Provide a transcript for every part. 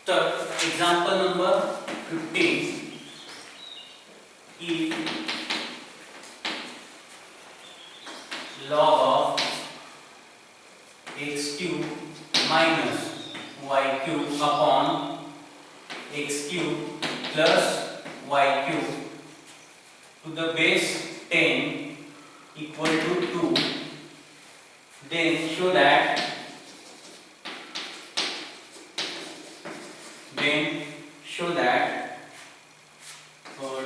तर example number 15 if log of x cube minus y cube upon x cube plus y cube to the base 10 equal to 2, then show that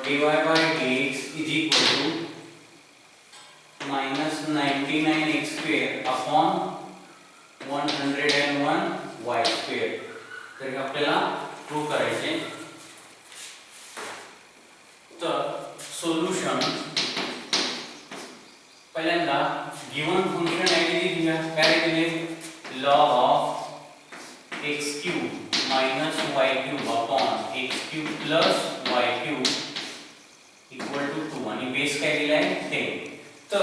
dy by dx is equal to minus 99x square upon 101 y square. तर हे आपल्याला prove करायचे. तर solution पहिल्यांदा given function identity घेऊया. काय दिले log of x cube minus y cube upon x cube plus y cube equal to 2 आणि बेस काय दिलाय 10. तर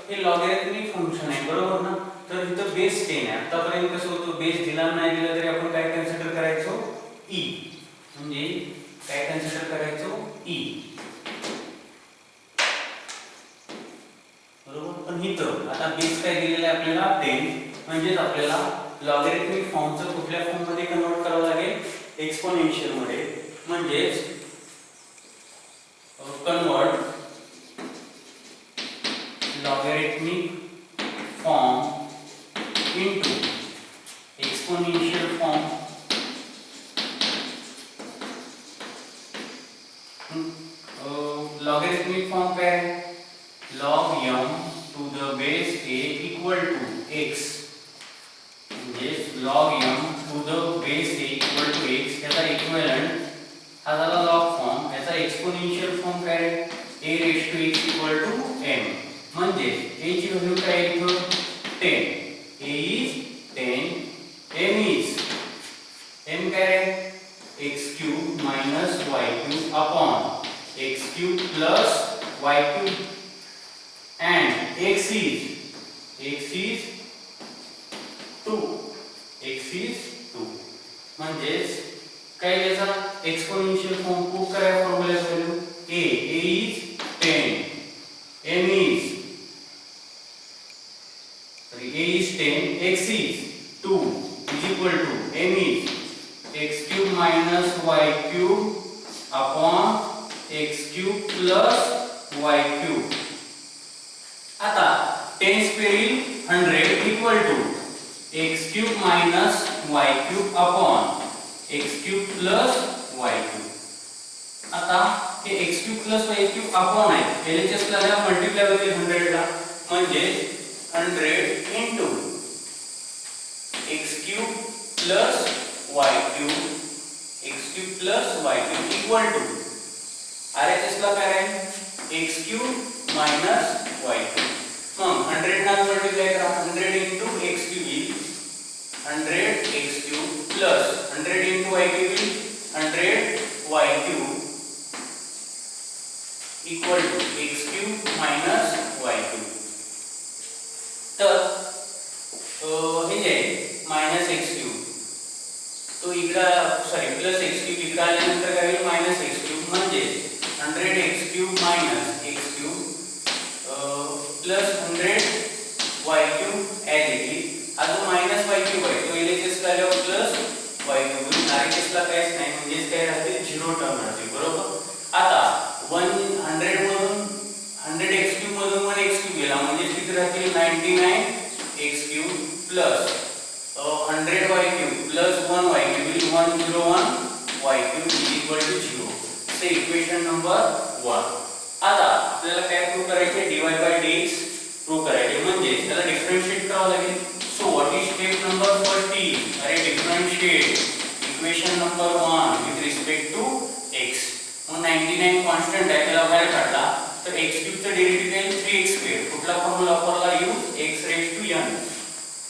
हे लॉगॅरिथमिक फंक्शन आहे बरोबर ना. तर इथं बेस 10 आहे. आतापर्यंत कसं होतं बेस दिला नाही दिला तरी आपण काय कन्सिडर करायचो e. म्हणजे काय कन्सिडर करायचो e बरोबर. पण इथं आता बेस काय दिलेला आहे आपल्याला 10 म्हणजे आपल्याला लॉगॅरिथमिक फॉर्मचं कुठल्या फॉर्म मध्ये कन्वर्ट करावं लागेल एक्सपोनेन्शियल मध्ये. म्हणजे convert logarithmic form into exponential form. Logarithmic form क्या है log m to the base a equal to x. yes log m to the base a equal to x याचा equivalent हा झाला लॉग फॉर्म. याचा exponential form काय आहे a raised to x equal to m. म्हणजे a ची value काय आहे इथं 10. a is 10, m is m काय आहे x cube minus y cube upon x cube plus y cube and x is 2. म्हणजे काय याचा एक्सपोनेन्शियल फॉर्म प्रूव्ह करायला formula value a is 10, m is a is 10, x is 2 is equal to m is x cube minus y cube upon x cube plus y cube. आता 10 square is 100 equal to x cube minus y cube upon x cube plus y cube. आता हे x cube plus y cube upon आहे LHS ला ना multiply होईल 100 ला. म्हणजे 100 into x cube plus y cube equal to RHS ला काय आहे x cube minus y cube. मग 100 ना मल्टिप्लाय करा. 100 into x cube is 100 x cube plus 100 into y cube is 100 y cube equal to x cube minus y cube. तर हे जे minus x cube तो इकडे सॉरी plus x cube इकडे आल्यानंतर काय होईल minus x cube. म्हणजे 100 x cube minus x cube plus 100 y cube as it is. हा जो minus y cube आहे तो LHS ला आल्यावर plus y cube होईल. RHS ला काहीच नाही म्हणजे काय राहते 0 टर्म राहते बरोबर. आता 100 मधून 100 x cube मधून 1 x cube गेला म्हणजे किती राहतील 99 x cube plus 100 y cube plus 1 y cube will 101 y cube is equal to 0. Say equation number 1. आता आपल्याला काय प्रूव्ह करायचे dy by dx प्रूव्ह करायचे. म्हणजे त्याला डिफरन्शिएट करावं लागेल. So what is step number 40? अरे differentiate equation number 1 with respect to x. मग 99 कॉन्स्टंट आहे त्याला बाहेर काढला तर x क्यूब चा डेरिव्हेटिव्ह आहे 3x स्क्वेअर. कुठला फॉर्म्युला वापरला use x raise to n.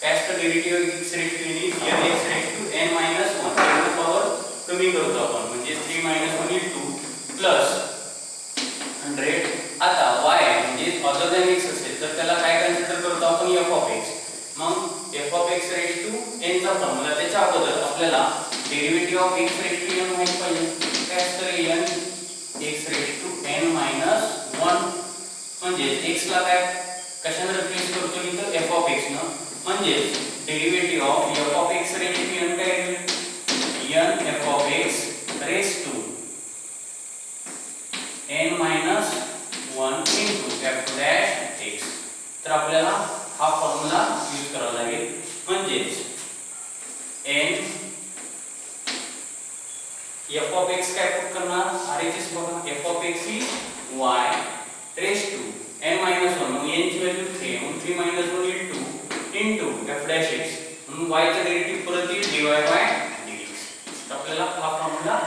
काय असतं derivative x raise to n is n x raise to n - 1. त्याची पॉवर कमी करतो आपण म्हणजे 3 - 1 इज 2 प्लस 100. आता y म्हणजे अदर दॅन x असेल तर त्याला काय कन्सिडर करतो आपण f ऑफ x. मग f of x raise to n चा फॉर्म्युला त्याच्या अगोदर आपल्याला derivative derivative of x raise to n माहित पाहिजे. काय असतं n x raise to n minus 1 म्हणजे x ला काय कशाने रिप्लेस करतो इथं f ऑफ x न म्हणजे derivative of f of x raise to n काय n f of x raise to n minus 1 into f dash x. तर आपल्याला हा फॉर्म्युला यूज करावा लागेल म्हणजे n f of x काय पुट करणार RHS बघा f of x is y raised to n minus 1 मग n ची व्हॅल्यू 3 मग 3 minus 1 is 2 into f dash x म्हणून y चा डेरिव्हेटिव्ह परत येईल dy by dx. तर आपल्याला हा फॉर्म्युला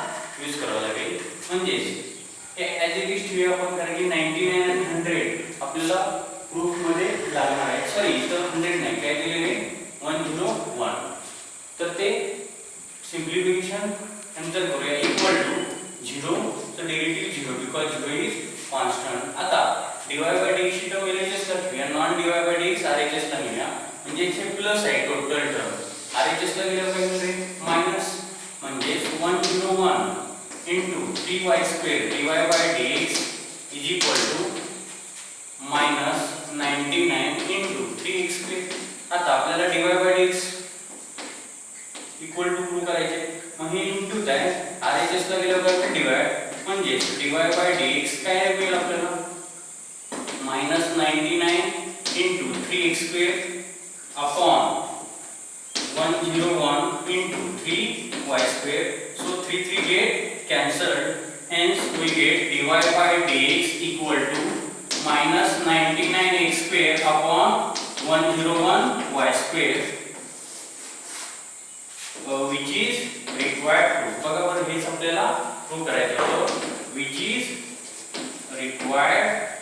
यूज करावा लागेल म्हणजे हे ॲज इट इज ठेवूया आपण कारण की 99 आणि 100 आपल्याला प्रूफ मध्ये लागणार आहे. सॉरी इथं 100 नाही काय दिलेले 101 तर ते सिम्प्लिफिकेशन नंतर करूया इक्वल टू 0 तर डेरिव्हेटिव्ह 0 बिकॉज 0 इज कॉन्स्टंट. आता dy by dx ची टर्म LHS ला ठेवूया non dy by dx RHS ला घेऊया म्हणजे इथे प्लस आहे टोटल टर्म RHS ला गेलं काय होईल मायनस म्हणजे 101 into 3y square dy by dx is equal to minus 99 into 3x square. आता आपल्याला dy by dx equal to prove करायचे मग हे इनटू काय RHS ला गेलं काय डिवाइड म्हणजे dy by dx काय मिळेल आपल्याला minus 99 into 3x square upon 101 into 3y square. So 3 get cancelled. Hence we get dy by dx equal to minus 99x square upon 101 y square, which is required proof. बघा बरं हेच आपल्याला prove करायचं होतं which is required